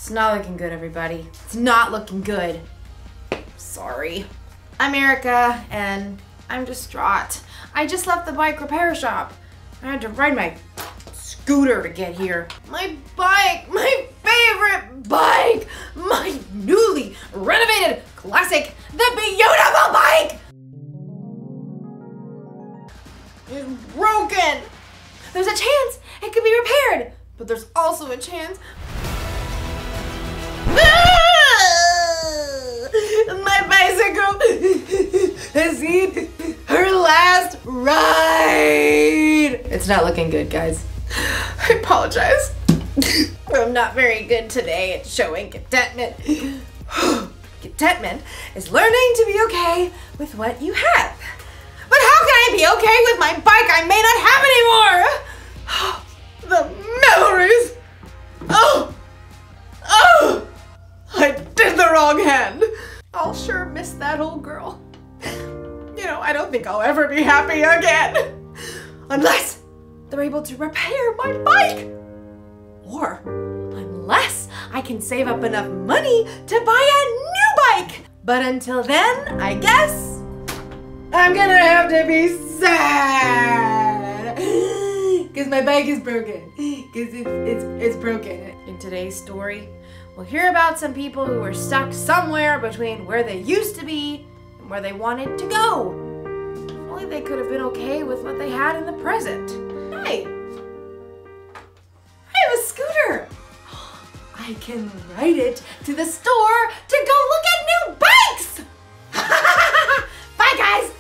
It's not looking good, everybody. It's not looking good. Sorry. I'm Erica, and I'm distraught. I just left the bike repair shop. I had to ride my scooter to get here. My bike, my favorite bike, my newly renovated classic, the beautiful bike, is broken. There's a chance it could be repaired, but there's also a chance my bicycle has seen her last ride. It's not looking good, guys. I apologize. I'm not very good today at showing contentment. Contentment is learning to be okay with what you have. But how can I be okay with my bike I may not have anymore? The memories. Oh, I did the wrong hand. I'll sure miss that old girl. You know, I don't think I'll ever be happy again. Unless they're able to repair my bike. Or unless I can save up enough money to buy a new bike. But until then, I guess I'm gonna have to be sad. Because my bike is broken. Because it's broken. In today's story, we'll hear about some people who were stuck somewhere between where they used to be and where they wanted to go. If only they could have been okay with what they had in the present. Hey, I have a scooter. I can ride it to the store to go look at new bikes. Bye, guys.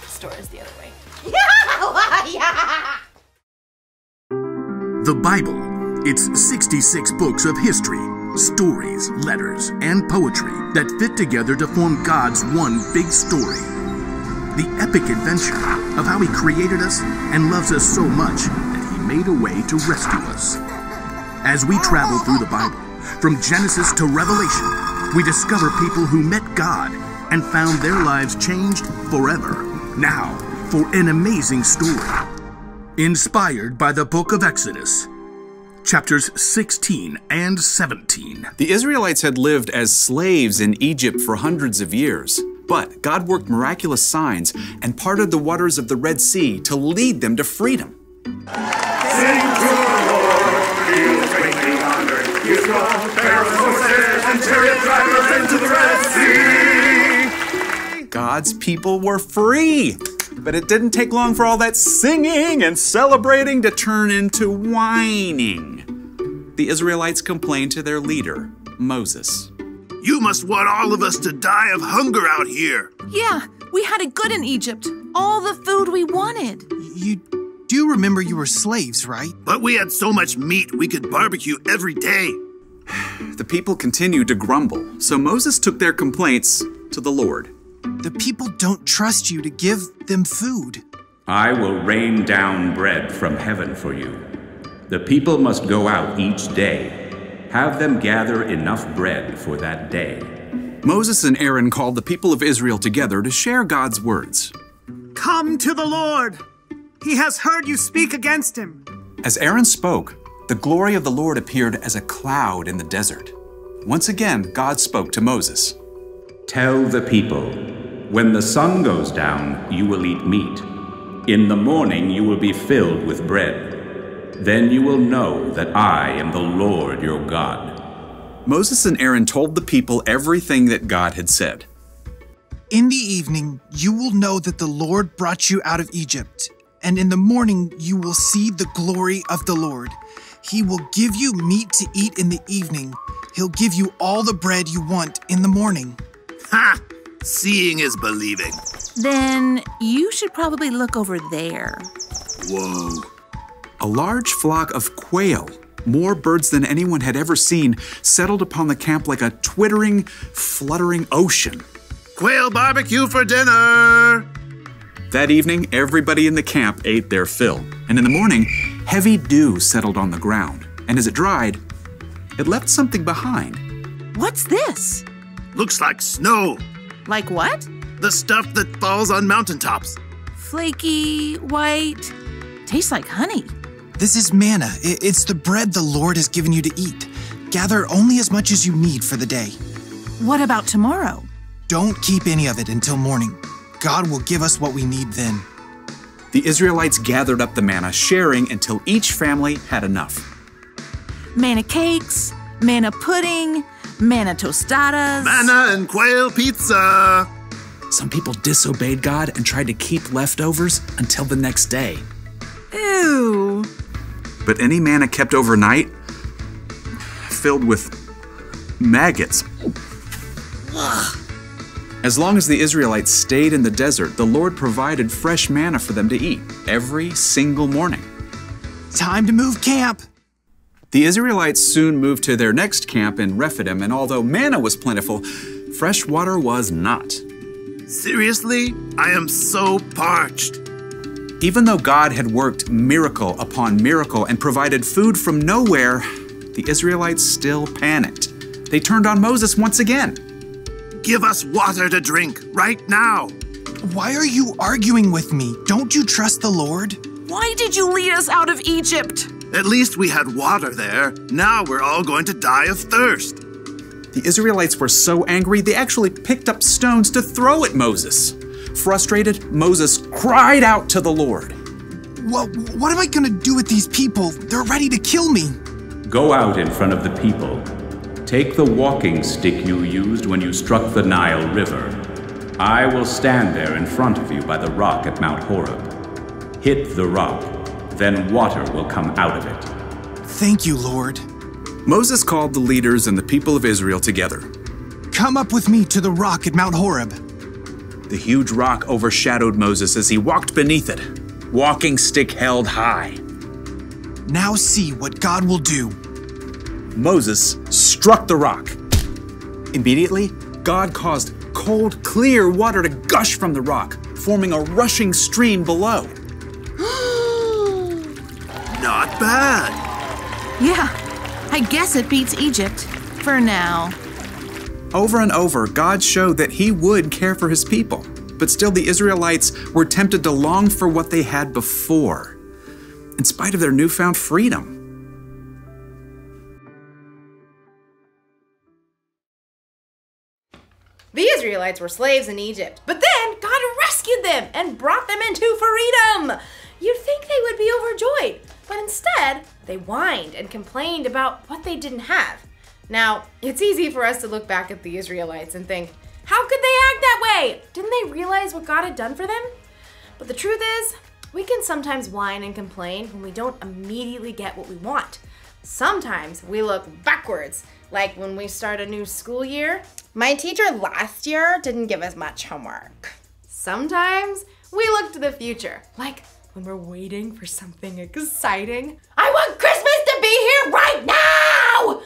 The store is the other way. The Bible. It's 66 books of history, stories, letters, and poetry that fit together to form God's one big story. The epic adventure of how He created us and loves us so much that He made a way to rescue us. As we travel through the Bible, from Genesis to Revelation, we discover people who met God and found their lives changed forever. Now, for an amazing story. Inspired by the book of Exodus. Chapters 16 and 17. The Israelites had lived as slaves in Egypt for hundreds of years, but God worked miraculous signs and parted the waters of the Red Sea to lead them to freedom. Sing to the Lord, He is greatly honored. He has brought Pharaoh's horses and chariot drivers into the Red Sea. God's people were free. But it didn't take long for all that singing and celebrating to turn into whining. The Israelites complained to their leader, Moses. You must want all of us to die of hunger out here. Yeah, we had it good in Egypt. All the food we wanted. You do remember you were slaves, right? But we had so much meat we could barbecue every day. The people continued to grumble, so Moses took their complaints to the Lord. The people don't trust you to give them food. I will rain down bread from heaven for you. The people must go out each day. Have them gather enough bread for that day. Moses and Aaron called the people of Israel together to share God's words. Come to the Lord. He has heard you speak against him. As Aaron spoke, the glory of the Lord appeared as a cloud in the desert. Once again, God spoke to Moses. Tell the people, when the sun goes down, you will eat meat. In the morning you will be filled with bread. Then you will know that I am the Lord your God. Moses and Aaron told the people everything that God had said. In the evening, you will know that the Lord brought you out of Egypt, and in the morning you will see the glory of the Lord. He will give you meat to eat in the evening. He'll give you all the bread you want in the morning. Ha! Seeing is believing. Then you should probably look over there. Whoa. A large flock of quail, more birds than anyone had ever seen, settled upon the camp like a twittering, fluttering ocean. Quail barbecue for dinner! That evening, everybody in the camp ate their fill, and in the morning, heavy dew settled on the ground, and as it dried, it left something behind. What's this? Looks like snow. Like what? The stuff that falls on mountaintops. Flaky, white, tastes like honey. This is manna. It's the bread the Lord has given you to eat. Gather only as much as you need for the day. What about tomorrow? Don't keep any of it until morning. God will give us what we need then. The Israelites gathered up the manna, sharing until each family had enough. Manna cakes, manna pudding, manna tostadas. Manna and quail pizza. Some people disobeyed God and tried to keep leftovers until the next day. Ew. But any manna kept overnight, filled with maggots. As long as the Israelites stayed in the desert, the Lord provided fresh manna for them to eat every single morning. Time to move camp. The Israelites soon moved to their next camp in Rephidim, and although manna was plentiful, fresh water was not. Seriously? I am so parched. Even though God had worked miracle upon miracle and provided food from nowhere, the Israelites still panicked. They turned on Moses once again. Give us water to drink right now. Why are you arguing with me? Don't you trust the Lord? Why did you lead us out of Egypt? At least we had water there. Now we're all going to die of thirst. The Israelites were so angry, they actually picked up stones to throw at Moses. Frustrated, Moses cried out to the Lord. What am I going to do with these people? They're ready to kill me. Go out in front of the people. Take the walking stick you used when you struck the Nile River. I will stand there in front of you by the rock at Mount Horeb. Hit the rock, then water will come out of it. Thank you, Lord. Moses called the leaders and the people of Israel together. Come up with me to the rock at Mount Horeb. The huge rock overshadowed Moses as he walked beneath it, walking stick held high. Now see what God will do. Moses struck the rock. Immediately, God caused cold, clear water to gush from the rock, forming a rushing stream below. Not bad. Yeah, I guess it beats Egypt. For now. Over and over, God showed that He would care for His people. But still, the Israelites were tempted to long for what they had before, in spite of their newfound freedom. The Israelites were slaves in Egypt, but then God rescued them and brought them into freedom. You'd think they would be overjoyed, but instead, they whined and complained about what they didn't have. Now, it's easy for us to look back at the Israelites and think, how could they act that way? Didn't they realize what God had done for them? But the truth is, we can sometimes whine and complain when we don't immediately get what we want. Sometimes we look backwards, like when we start a new school year. My teacher last year didn't give us much homework. Sometimes we look to the future, like when we're waiting for something exciting. I want Christmas to be here right now!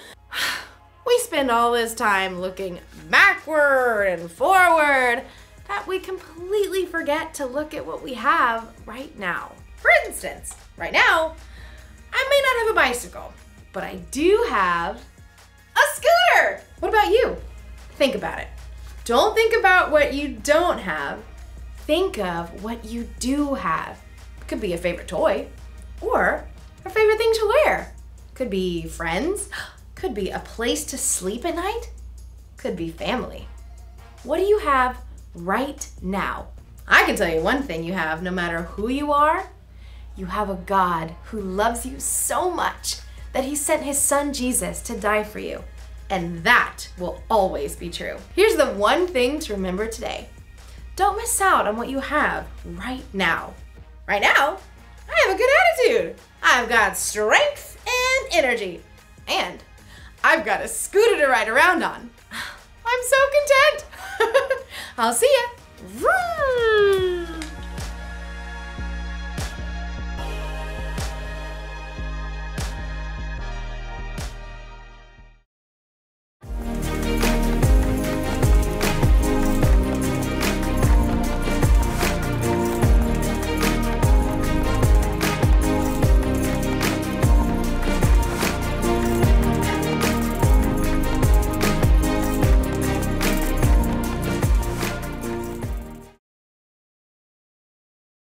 We spend all this time looking backward and forward that we completely forget to look at what we have right now. For instance, right now, I may not have a bicycle, but I do have a scooter. What about you? Think about it. Don't think about what you don't have. Think of what you do have. It could be a favorite toy or a favorite thing to wear. Could be friends. Could be a place to sleep at night. Could be family. What do you have right now? I can tell you one thing you have, no matter who you are. You have a God who loves you so much that He sent His Son Jesus to die for you. And that will always be true. Here's the one thing to remember today. Don't miss out on what you have right now. Right now, I have a good attitude. I've got strength and energy. And I've got a scooter to ride around on. I'm so content. I'll see ya. Vroom.